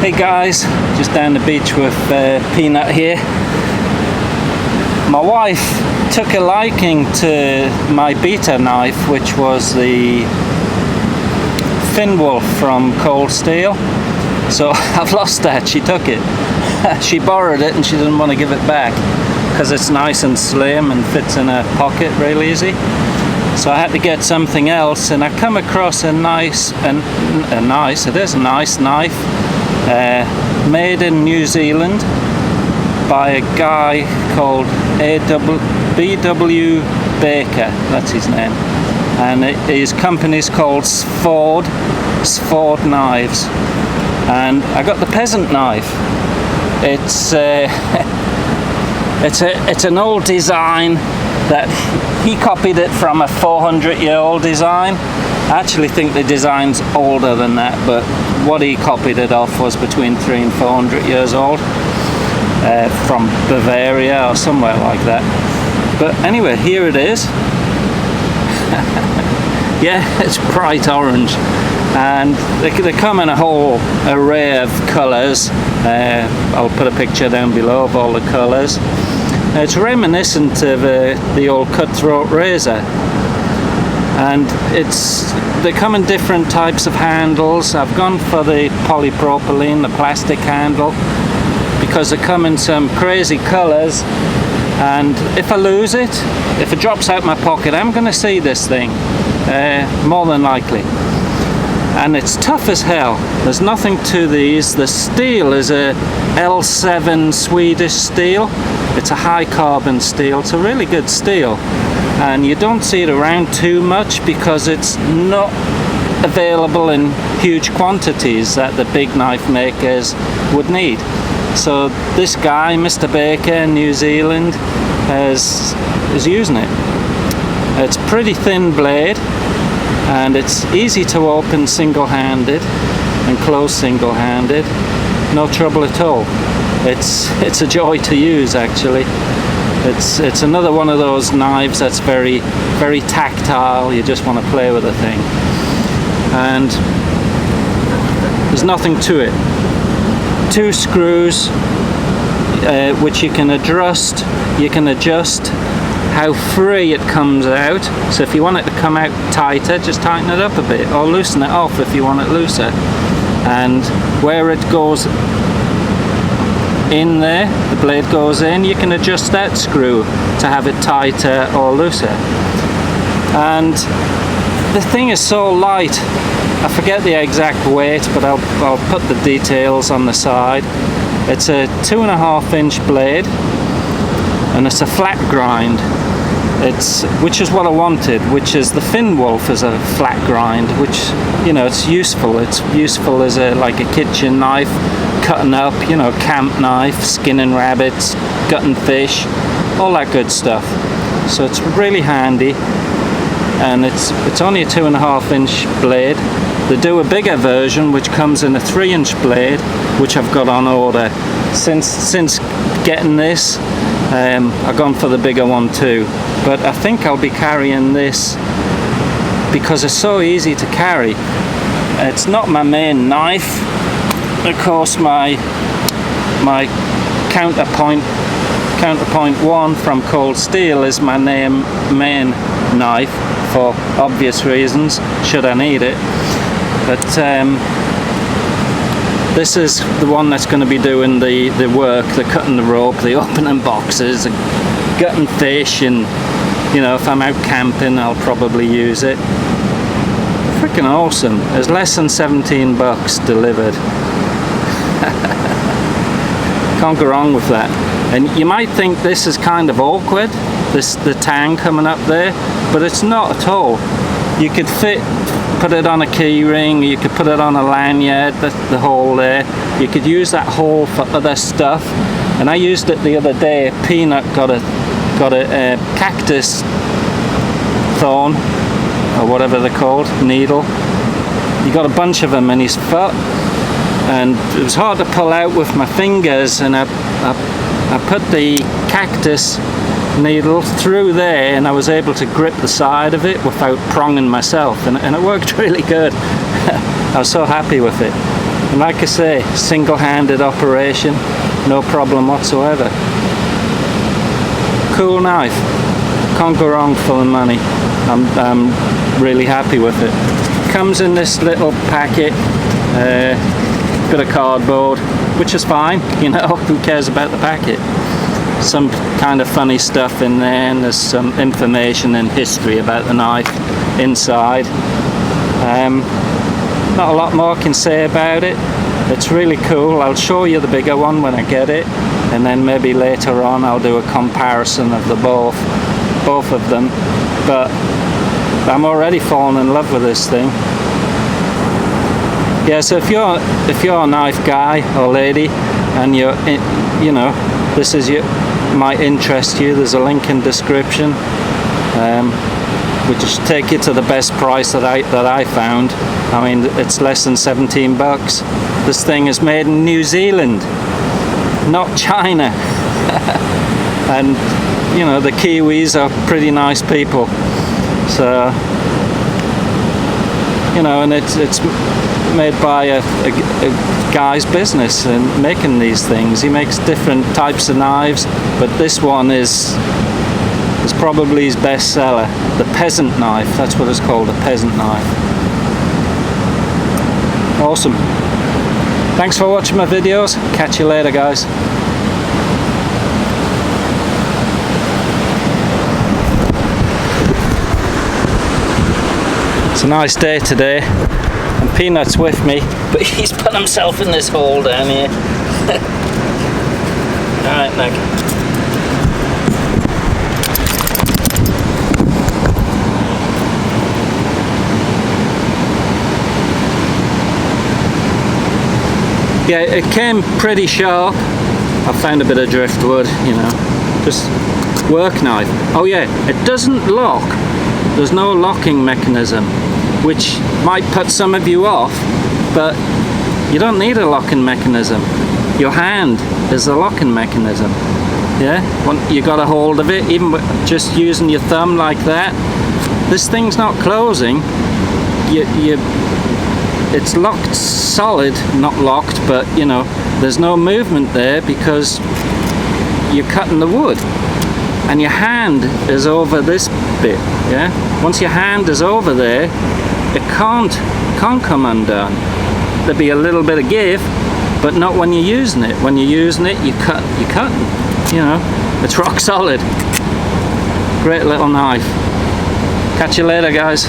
Hey guys, just down the beach with Peanut here. My wife took a liking to my beta knife, which was the Fin Wolf from Cold Steel. So I've lost that. She took it. She borrowed it and she didn't want to give it back because it's nice and slim and fits in a pocket real easy. So I had to get something else, and I come across a nice knife made in New Zealand by a guy called B.W. Baker, that's his name, and his company's called SVORD Knives, and I got the peasant knife. It's an old design that he copied it from a 400-year-old design. I actually think the design's older than that, but what he copied it off was between 300 and 400 years old, from Bavaria or somewhere like that. But anyway, here it is. Yeah, it's bright orange, and they come in a whole array of colours. I'll put a picture down below of all the colours. It's reminiscent of the old cutthroat razor, and they come in different types of handles. I've gone for the polypropylene, the plastic handle, because they come in some crazy colours, and if I lose it, if it drops out my pocket, I'm going to see this thing, more than likely. And it's tough as hell. There's nothing to these. The steel is a L7 Swedish steel. It's a high carbon steel. It's a really good steel, and you don't see it around too much because it's not available in huge quantities that the big knife makers would need. So this guy, Mr. Baker in New Zealand, is using it. It's pretty thin blade, and it's easy to open single-handed and close single-handed. No trouble at all. It's a joy to use, actually. It's another one of those knives that's very, very tactile. You just want to play with the thing, and there's nothing to it. 2 screws, which you can adjust. You can adjust how free it comes out. So if you want it to come out tighter, just tighten it up a bit, or loosen it off if you want it looser. And where it goes in there, the blade goes in, you can adjust that screw to have it tighter or looser. And the thing is so light, I forget the exact weight, but I'll put the details on the side. It's a 2.5-inch blade, and it's a flat grind. Which is what I wanted, which is the Fin Wolf as a flat grind, which, you know, it's useful. It's useful as like a kitchen knife, cutting up, you know, camp knife, skinning rabbits, gutting fish, all that good stuff. So it's really handy, and it's only a 2.5-inch blade. They do a bigger version which comes in a 3-inch blade, which I've got on order. Since getting this, I've gone for the bigger one too, but I think I'll be carrying this because it's so easy to carry. It's not my main knife. Of course, my counterpoint 1 from Cold Steel is my main knife for obvious reasons, should I need it. But this is the one that's going to be doing the work, the cutting the rope, the opening boxes, the gutting fish, and, you know, if I'm out camping, I'll probably use it. Freaking awesome. It's less than 17 bucks delivered. Can't go wrong with that. And you might think this is kind of awkward, the tang coming up there, but it's not at all. You could put it on a key ring, you could put it on a lanyard, the hole there. You could use that hole for other stuff. And I used it the other day. Peanut got a cactus thorn, or whatever they're called, needle. He got a bunch of them in his foot, and it was hard to pull out with my fingers, and I put the cactus needle through there, and I was able to grip the side of it without pronging myself, and it worked really good. I was so happy with it. And like I say, single-handed operation, no problem whatsoever. Cool knife, can't go wrong for the money. I'm really happy with it. Comes in this little packet, bit of cardboard, which is fine, you know, who cares about the packet. Some kind of funny stuff in there, and there's some information and history about the knife inside. Not a lot more I can say about it. It's really cool. I'll show you the bigger one when I get it, and then maybe later on I'll do a comparison of the both of them. But I'm already falling in love with this thing. Yeah, so if you're a knife guy or lady, and you know, this is might interest you, there's a link in description, which will take you to the best price that I found. I mean, it's less than 17 bucks. This thing is made in New Zealand, not China. And you know, the Kiwis are pretty nice people, so you know, and it's made by a guy's business and making these things. He makes different types of knives, but this one is probably his best seller. The peasant knife, that's what it's called, a peasant knife. Awesome. Thanks for watching my videos. Catch you later, guys. It's a nice day today, and Peanut's with me, but he's put himself in this hole down here. Alright, Nick. Yeah, it came pretty sharp. I found a bit of driftwood, you know, just work knife. Oh yeah, it doesn't lock. There's no locking mechanism, which might put some of you off, but you don't need a locking mechanism. Your hand is the locking mechanism. Yeah, you got a hold of it, even with just using your thumb like that. This thing's not closing. It's locked solid, not locked, but you know, there's no movement there because you're cutting the wood, and your hand is over this bit. Yeah, once your hand is over there, it can't come undone. There'll be a little bit of give, but not when you're using it. When you're using it, you're cutting. You know, it's rock solid. Great little knife. Catch you later, guys.